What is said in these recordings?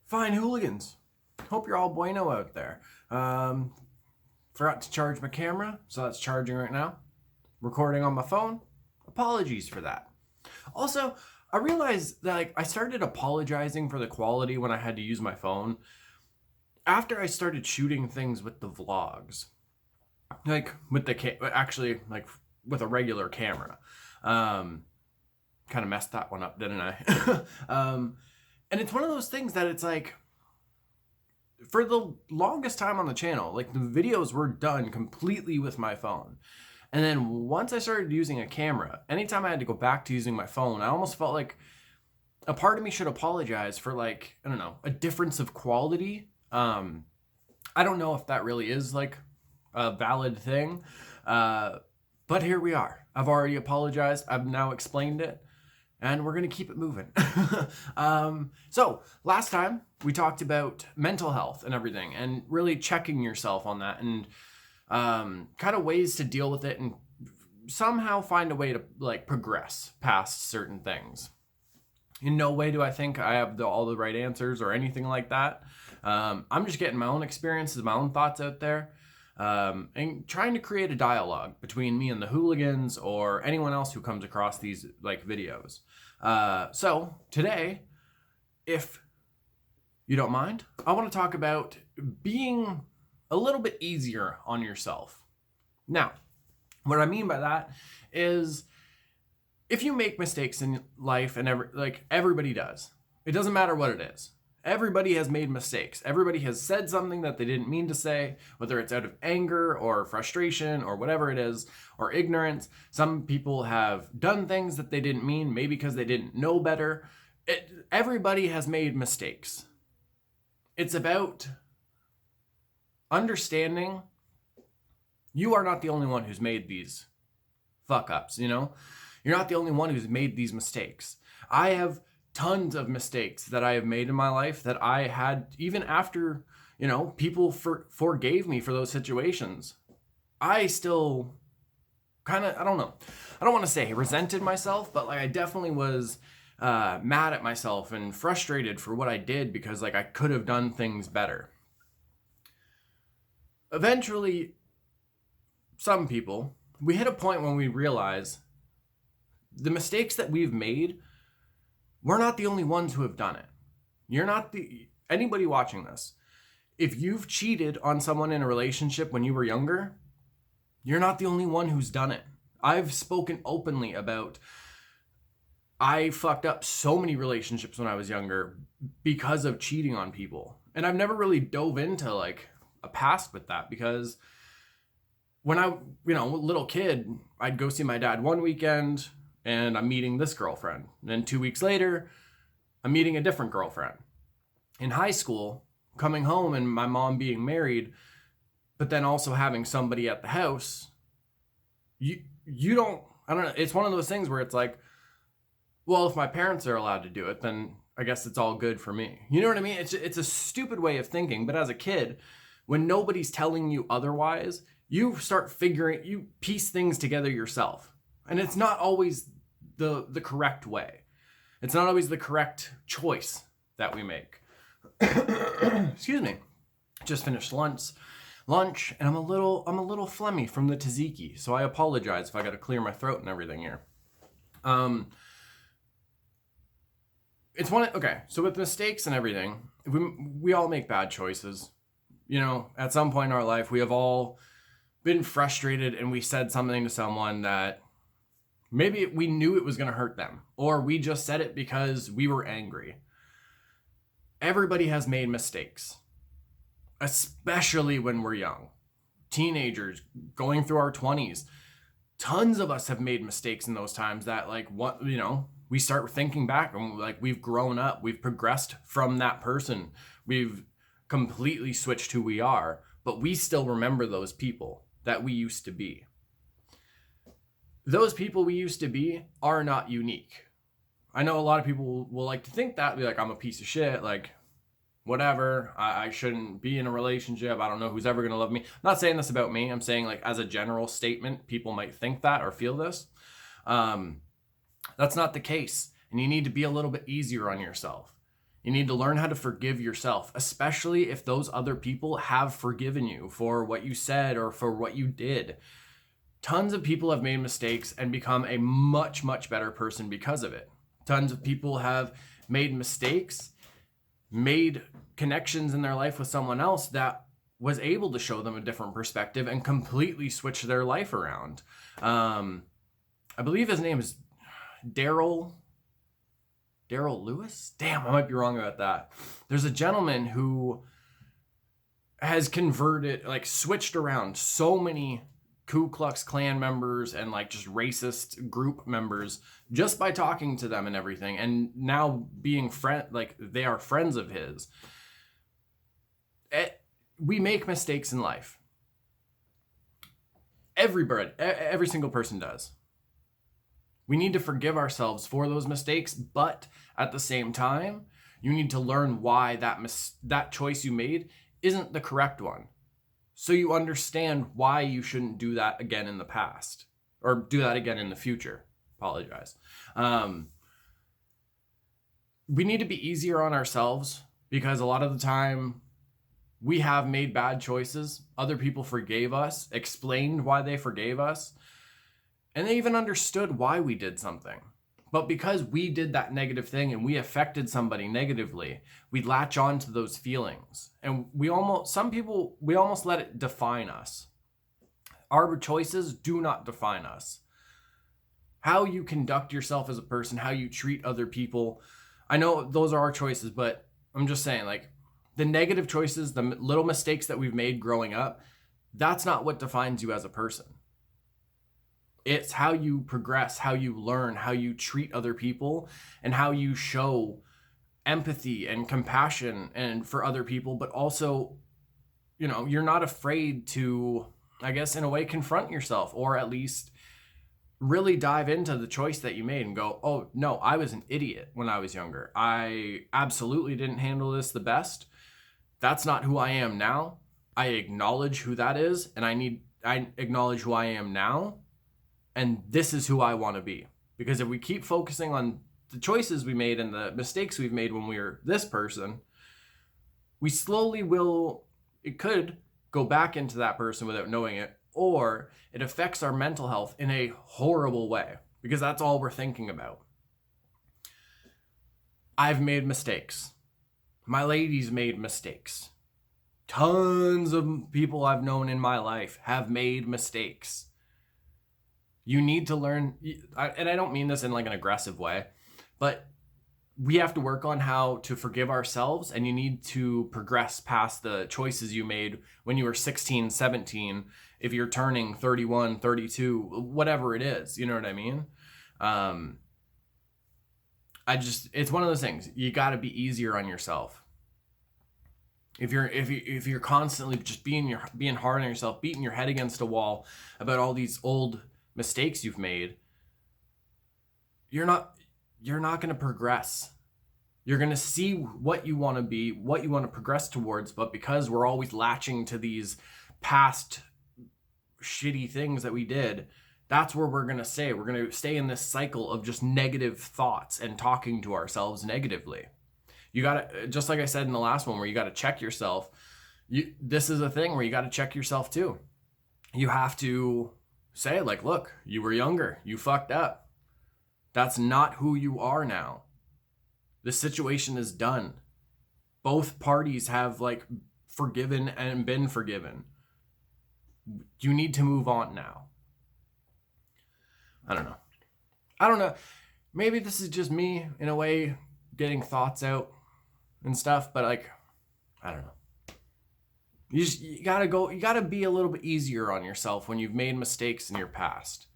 Fine hooligans. Hope you're all bueno out there. Forgot to charge my camera, so that's charging right now. Recording on my phone. Apologies for that. Also, I realized that I started apologizing for the quality when I had to use my phone after I started shooting things with the vlogs. With with a regular camera. Kind of messed that one up, didn't I? And it's one of those things that it's like, for the longest time on the channel, the videos were done completely with my phone. And then once I started using a camera, anytime I had to go back to using my phone, I almost felt like a part of me should apologize for I don't know, a difference of quality. I don't know if that really is a valid thing. But here we are. I've already apologized. I've now explained it. And we're going to keep it moving. So last time we talked about mental health and everything and really checking yourself on that and kind of ways to deal with it and somehow find a way to progress past certain things. In no way do I think I have all the right answers or anything like that. I'm just getting my own experiences, my own thoughts out there. And trying to create a dialogue between me and the hooligans or anyone else who comes across these videos. So today, if you don't mind, I want to talk about being a little bit easier on yourself. Now, what I mean by that is if you make mistakes in life, and everybody does, it doesn't matter what it is. Everybody has made mistakes. Everybody has said something that they didn't mean to say, whether it's out of anger or frustration or whatever it is, or ignorance. Some people have done things that they didn't mean, maybe because they didn't know better. Everybody has made mistakes. It's about understanding you are not the only one who's made these fuck ups, You're not the only one who's made these mistakes. I have tons of mistakes that I have made in my life that I had, even after, people forgave me for those situations. I still kind of, I don't know. I don't want to say resented myself, but I definitely was mad at myself and frustrated for what I did because I could have done things better. Eventually, some people, we hit a point when we realize the mistakes that we've made, we're not the only ones who have done it. You're not anybody watching this. If you've cheated on someone in a relationship when you were younger, you're not the only one who's done it. I've spoken openly about I fucked up so many relationships when I was younger because of cheating on people. And I've never really dove into a past with that because when I, a little kid, I'd go see my dad one weekend and I'm meeting this girlfriend. And then 2 weeks later, I'm meeting a different girlfriend. In high school, coming home and my mom being married, but then also having somebody at the house, you don't, I don't know, it's one of those things where it's well, if my parents are allowed to do it, then I guess it's all good for me. You know what I mean? It's a stupid way of thinking, but as a kid, when nobody's telling you otherwise, you piece things together yourself. And it's not always the correct way. It's not always the correct choice that we make. Excuse me. Just finished lunch, and I'm a little phlegmy from the tzatziki, so I apologize if I got to clear my throat and everything here. So with mistakes and everything, we all make bad choices. At some point in our life, we have all been frustrated and we said something to someone that maybe we knew it was going to hurt them, or we just said it because we were angry. Everybody has made mistakes, especially when we're young. Teenagers, going through our 20s. Tons of us have made mistakes in those times that we start thinking back and we've grown up, we've progressed from that person. We've completely switched who we are, but we still remember those people that we used to be. Those people we used to be are not unique. I know a lot of people will like to think that, be I'm a piece of shit, whatever, I shouldn't be in a relationship, I don't know who's ever going to love me. I'm not saying this about me, I'm saying as a general statement, people might think that or feel this. That's not the case, and you need to be a little bit easier on yourself. You need to learn how to forgive yourself, especially if those other people have forgiven you for what you said or for what you did. Tons of people have made mistakes and become a much, much better person because of it. Tons of people have made mistakes, made connections in their life with someone else that was able to show them a different perspective and completely switch their life around. I believe his name is Daryl Lewis? Damn, I might be wrong about that. There's a gentleman who has converted, like switched around so many Ku Klux Klan members and like just racist group members just by talking to them and everything. And now being like they are friends of his. We make mistakes in life. Every single person does. We need to forgive ourselves for those mistakes, but at the same time, you need to learn why that choice you made isn't the correct one. So you understand why you shouldn't do that again in the past, or do that again in the future. Apologize. We need to be easier on ourselves because a lot of the time we have made bad choices. Other people forgave us, explained why they forgave us, and they even understood why we did something. But because we did that negative thing and we affected somebody negatively, we latch on to those feelings. And we almost let it define us. Our choices do not define us. How you conduct yourself as a person, how you treat other people. I know those are our choices, but I'm just saying, like, the negative choices, the little mistakes that we've made growing up, that's not what defines you as a person. It's how you progress, how you learn, how you treat other people, and how you show empathy and compassion and for other people, but also, you're not afraid to, I guess, in a way, confront yourself, or at least really dive into the choice that you made and go, oh, no, I was an idiot when I was younger. I absolutely didn't handle this the best. That's not who I am now. I acknowledge who that is, and I acknowledge who I am now. And this is who I want to be. Because if we keep focusing on the choices we made and the mistakes we've made when we were this person, we slowly it could go back into that person without knowing it, or it affects our mental health in a horrible way, because that's all we're thinking about. I've made mistakes. My lady's made mistakes. Tons of people I've known in my life have made mistakes. You need to learn, and I don't mean this in like an aggressive way, but we have to work on how to forgive ourselves, and you need to progress past the choices you made when you were 16, 17, if you're turning 31, 32, whatever it is, you know what I mean? It's one of those things. You got to be easier on yourself. If you're constantly just being hard on yourself, beating your head against a wall about all these old mistakes you've made, you're not going to progress. You're going to see what you want to be, what you want to progress towards, but because we're always latching to these past shitty things that we did, that's where we're going to stay. We're going to stay in this cycle of just negative thoughts and talking to ourselves negatively. You got to, just like I said in the last one, where you got to check yourself. This is a thing where you got to check yourself too. You have to say, like, look, you were younger. You fucked up. That's not who you are now. The situation is done. Both parties have, like, forgiven and been forgiven. You need to move on now. I don't know. Maybe this is just me, in a way, getting thoughts out and stuff, but, like, I don't know. You gotta be a little bit easier on yourself when you've made mistakes in your past.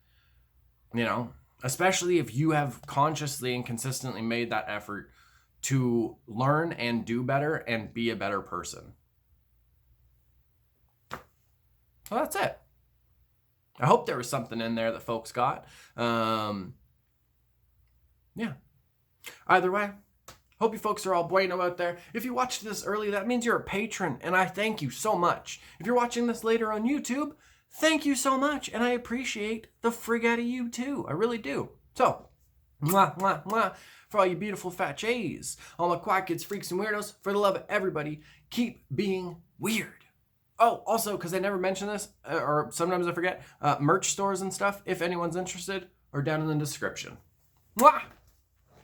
Especially if you have consciously and consistently made that effort to learn and do better and be a better person. Well, that's it. I hope there was something in there that folks got. Yeah. Either way, hope you folks are all bueno out there. If you watched this early, that means you're a patron, and I thank you so much. If you're watching this later on YouTube, thank you so much, and I appreciate the frig out of you too. I really do. So, Mwah, mwah, mwah. For all you beautiful fat J's. All my quack kids, freaks, and weirdos, for the love of everybody, keep being weird. Oh, also, because I never mention this, or sometimes I forget, merch stores and stuff, if anyone's interested, are down in the description. Mwah!